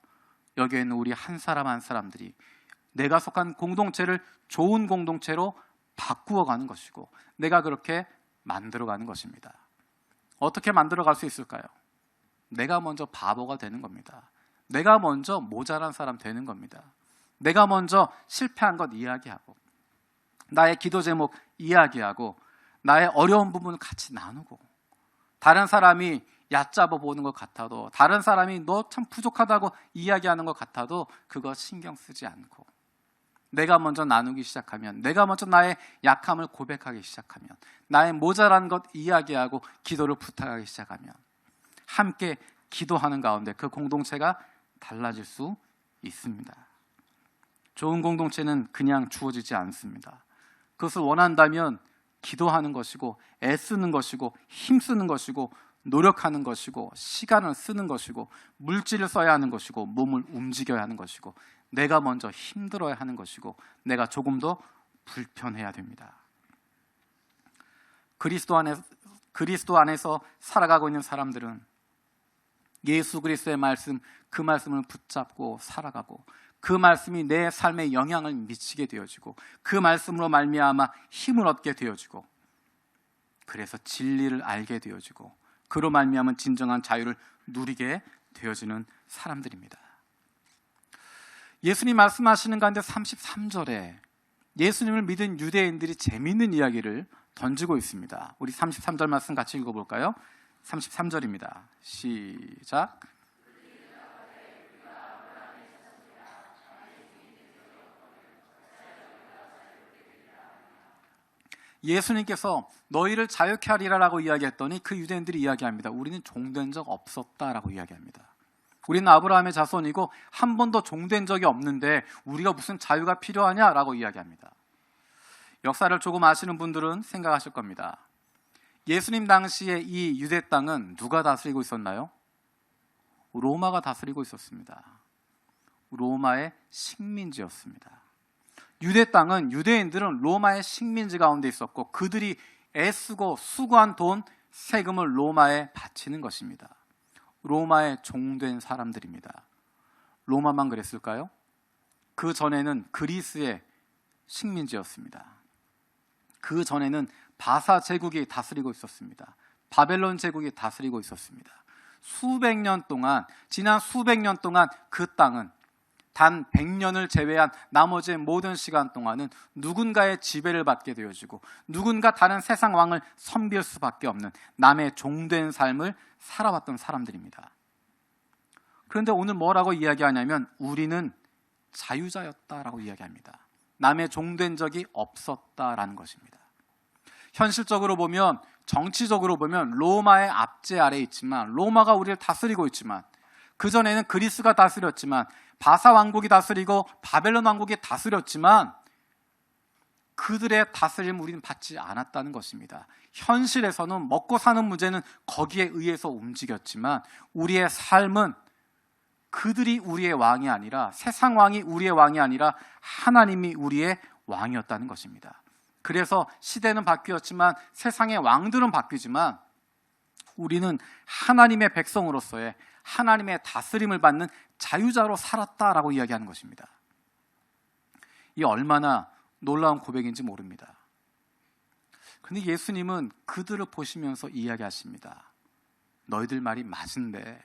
여기에 있는 우리 한 사람 한 사람들이 내가 속한 공동체를 좋은 공동체로 바꾸어가는 것이고 내가 그렇게 만들어가는 것입니다. 어떻게 만들어갈 수 있을까요? 내가 먼저 바보가 되는 겁니다. 내가 먼저 모자란 사람 되는 겁니다. 내가 먼저 실패한 것 이야기하고 나의 기도 제목 이야기하고 나의 어려운 부분을 같이 나누고 다른 사람이 얕잡아 보는 것 같아도 다른 사람이 너 참 부족하다고 이야기하는 것 같아도 그거 신경 쓰지 않고 내가 먼저 나누기 시작하면 내가 먼저 나의 약함을 고백하기 시작하면 나의 모자란 것 이야기하고 기도를 부탁하기 시작하면 함께 기도하는 가운데 그 공동체가 달라질 수 있습니다. 좋은 공동체는 그냥 주어지지 않습니다. 그것을 원한다면 기도하는 것이고 애쓰는 것이고 힘쓰는 것이고 노력하는 것이고 시간을 쓰는 것이고 물질을 써야 하는 것이고 몸을 움직여야 하는 것이고 내가 먼저 힘들어야 하는 것이고 내가 조금 더 불편해야 됩니다. 그리스도 안에서 살아가고 있는 사람들은 예수 그리스도의 말씀, 그 말씀을 붙잡고 살아가고 그 말씀이 내 삶에 영향을 미치게 되어지고 그 말씀으로 말미암아 힘을 얻게 되어지고 그래서 진리를 알게 되어지고 그로 말미암은 진정한 자유를 누리게 되어지는 사람들입니다. 예수님 말씀하시는 가운데 33절에 예수님을 믿은 유대인들이 재미있는 이야기를 던지고 있습니다. 우리 33절 말씀 같이 읽어볼까요? 33절입니다. 시작. 예수님께서 너희를 자유케 하리라라고 이야기했더니 그 유대인들이 이야기합니다. 우리는 종된 적 없었다라고 이야기합니다. 우리는 아브라함의 자손이고 한 번도 종된 적이 없는데 우리가 무슨 자유가 필요하냐라고 이야기합니다. 역사를 조금 아시는 분들은 생각하실 겁니다. 예수님 당시에 이 유대 땅은 누가 다스리고 있었나요? 로마가 다스리고 있었습니다. 로마의 식민지였습니다. 유대 땅은 유대인들은 로마의 식민지 가운데 있었고 그들이 애쓰고 수고한 돈, 세금을 로마에 바치는 것입니다. 로마의 종된 사람들입니다. 로마만 그랬을까요? 그 전에는 그리스의 식민지였습니다. 그 전에는 바사 제국이 다스리고 있었습니다. 바벨론 제국이 다스리고 있었습니다. 지난 수백 년 동안 그 땅은 단 100년을 제외한 나머지의 모든 시간 동안은 누군가의 지배를 받게 되어지고 누군가 다른 세상 왕을 섬길 수밖에 없는 남의 종된 삶을 살아왔던 사람들입니다. 그런데 오늘 뭐라고 이야기하냐면 우리는 자유자였다라고 이야기합니다. 남의 종된 적이 없었다라는 것입니다. 현실적으로 보면, 정치적으로 보면 로마의 압제 아래에 있지만, 로마가 우리를 다스리고 있지만, 그전에는 그리스가 다스렸지만, 바사 왕국이 다스리고 바벨론 왕국이 다스렸지만 그들의 다스림을 우리는 받지 않았다는 것입니다. 현실에서는 먹고 사는 문제는 거기에 의해서 움직였지만 우리의 삶은 그들이 우리의 왕이 아니라, 세상 왕이 우리의 왕이 아니라 하나님이 우리의 왕이었다는 것입니다. 그래서 시대는 바뀌었지만, 세상의 왕들은 바뀌지만 우리는 하나님의 백성으로서의 하나님의 다스림을 받는 자유자로 살았다라고 이야기하는 것입니다. 이 얼마나 놀라운 고백인지 모릅니다. 그런데 예수님은 그들을 보시면서 이야기하십니다. 너희들 말이 맞은데,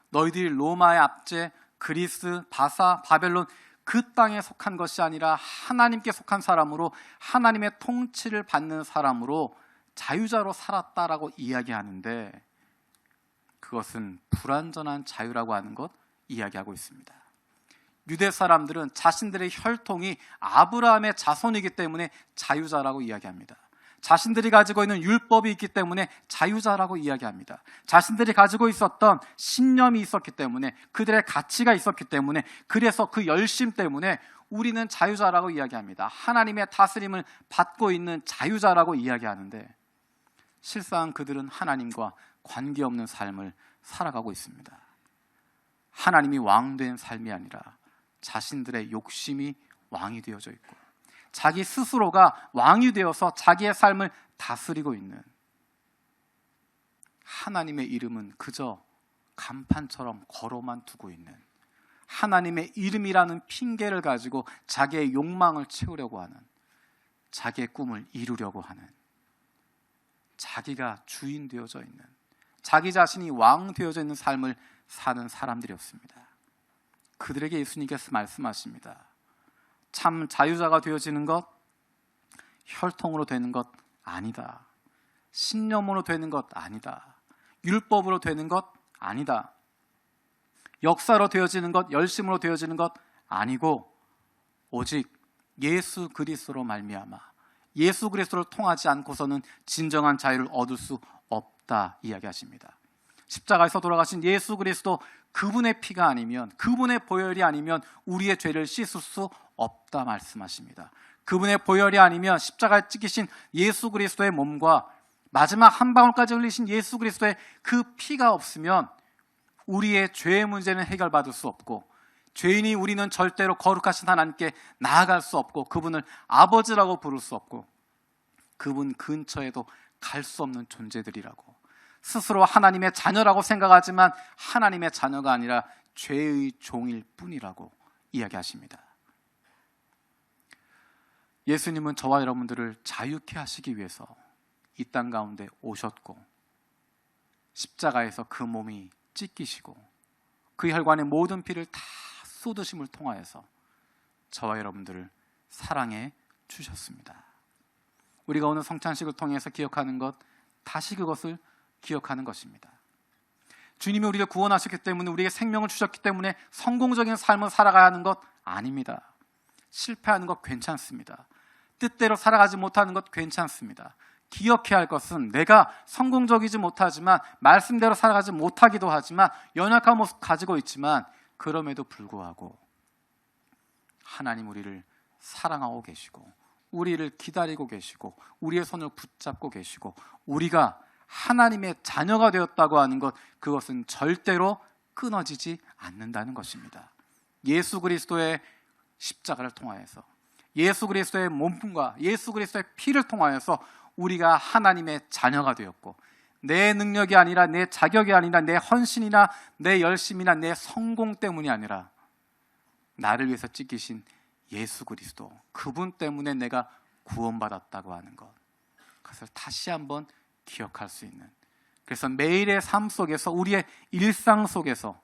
너희들이 로마의 압제, 그리스, 바사, 바벨론 그 땅에 속한 것이 아니라 하나님께 속한 사람으로, 하나님의 통치를 받는 사람으로 자유자로 살았다라고 이야기하는데, 그것은 불완전한 자유라고 하는 것 이야기하고 있습니다. 유대 사람들은 자신들의 혈통이 아브라함의 자손이기 때문에 자유자라고 이야기합니다. 자신들이 가지고 있는 율법이 있기 때문에 자유자라고 이야기합니다. 자신들이 가지고 있었던 신념이 있었기 때문에, 그들의 가치가 있었기 때문에, 그래서 그 열심 때문에 우리는 자유자라고 이야기합니다. 하나님의 다스림을 받고 있는 자유자라고 이야기하는데, 실상 그들은 하나님과 관계없는 삶을 살아가고 있습니다. 하나님이 왕된 삶이 아니라 자신들의 욕심이 왕이 되어져 있고, 자기 스스로가 왕이 되어서 자기의 삶을 다스리고 있는, 하나님의 이름은 그저 간판처럼 걸어만 두고 있는, 하나님의 이름이라는 핑계를 가지고 자기의 욕망을 채우려고 하는, 자기의 꿈을 이루려고 하는, 자기가 주인 되어져 있는, 자기 자신이 왕 되어져 있는 삶을 사는 사람들이었습니다. 그들에게 예수님께서 말씀하십니다. 참 자유자가 되어지는 것, 혈통으로 되는 것 아니다. 신념으로 되는 것 아니다. 율법으로 되는 것 아니다. 역사로 되어지는 것, 열심으로 되어지는 것 아니고 오직 예수 그리스도로 말미암아, 예수 그리스도를 통하지 않고서는 진정한 자유를 얻을 수 없다 이야기하십니다. 십자가에서 돌아가신 예수 그리스도, 그분의 피가 아니면, 그분의 보혈이 아니면 우리의 죄를 씻을 수 없다 말씀하십니다. 그분의 보혈이 아니면, 십자가에 찍히신 예수 그리스도의 몸과 마지막 한 방울까지 흘리신 예수 그리스도의 그 피가 없으면 우리의 죄의 문제는 해결받을 수 없고, 죄인이 우리는 절대로 거룩하신 하나님께 나아갈 수 없고, 그분을 아버지라고 부를 수 없고, 그분 근처에도 갈 수 없는 존재들이라고, 스스로 하나님의 자녀라고 생각하지만 하나님의 자녀가 아니라 죄의 종일 뿐이라고 이야기하십니다. 예수님은 저와 여러분들을 자유케 하시기 위해서 이 땅 가운데 오셨고, 십자가에서 그 몸이 찢기시고 그 혈관의 모든 피를 다 쏟으심을 통하여서 저와 여러분들을 사랑해 주셨습니다. 우리가 오늘 성찬식을 통해서 기억하는 것, 다시 그것을 기억하는 것입니다. 주님이 우리를 구원하셨기 때문에, 우리에게 생명을 주셨기 때문에 성공적인 삶을 살아가야 하는 것 아닙니다. 실패하는 것 괜찮습니다. 뜻대로 살아가지 못하는 것 괜찮습니다. 기억해야 할 것은, 내가 성공적이지 못하지만, 말씀대로 살아가지 못하기도 하지만, 연약한 모습 가지고 있지만, 그럼에도 불구하고 하나님 우리를 사랑하고 계시고, 우리를 기다리고 계시고, 우리의 손을 붙잡고 계시고, 우리가 하나님의 자녀가 되었다고 하는 것, 그것은 절대로 끊어지지 않는다는 것입니다. 예수 그리스도의 십자가를 통하여서, 예수 그리스도의 몸과 예수 그리스도의 피를 통하여서 우리가 하나님의 자녀가 되었고, 내 능력이 아니라, 내 자격이 아니라, 내 헌신이나 내 열심이나 내 성공 때문이 아니라 나를 위해서 찢기신 예수 그리스도, 그분 때문에 내가 구원받았다고 하는 것, 그것을 다시 한번 기억할 수 있는, 그래서 매일의 삶 속에서, 우리의 일상 속에서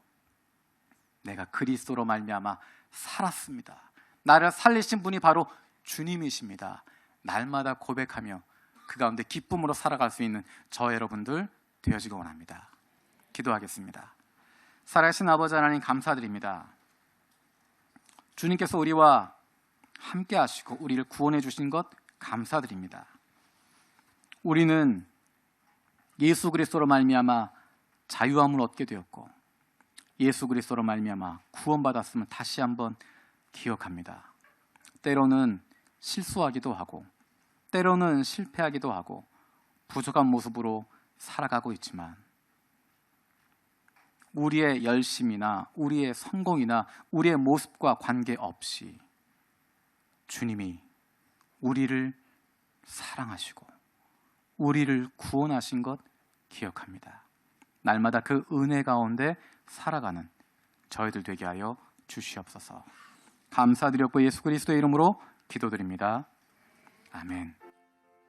내가 그리스도로 말미암아 살았습니다. 나를 살리신 분이 바로 주님이십니다. 날마다 고백하며 그 가운데 기쁨으로 살아갈 수 있는 저 여러분들 되어지기 원합니다. 기도하겠습니다. 살아계신 아버지 하나님, 감사드립니다. 주님께서 우리와 함께 하시고 우리를 구원해 주신 것 감사드립니다. 우리는 예수 그리스도로 말미암아 자유함을 얻게 되었고 예수 그리스도로 말미암아 구원받았음을 다시 한번 기억합니다. 때로는 실수하기도 하고 때로는 실패하기도 하고 부족한 모습으로 살아가고 있지만 우리의 열심이나 우리의 성공이나 우리의 모습과 관계없이 주님이 우리를 사랑하시고 우리를 구원하신 것 기억합니다. 날마다 그 은혜 가운데 살아가는 저희들 되게 하여 주시옵소서. 감사드렸고 예수 그리스도의 이름으로 기도드립니다. 아멘.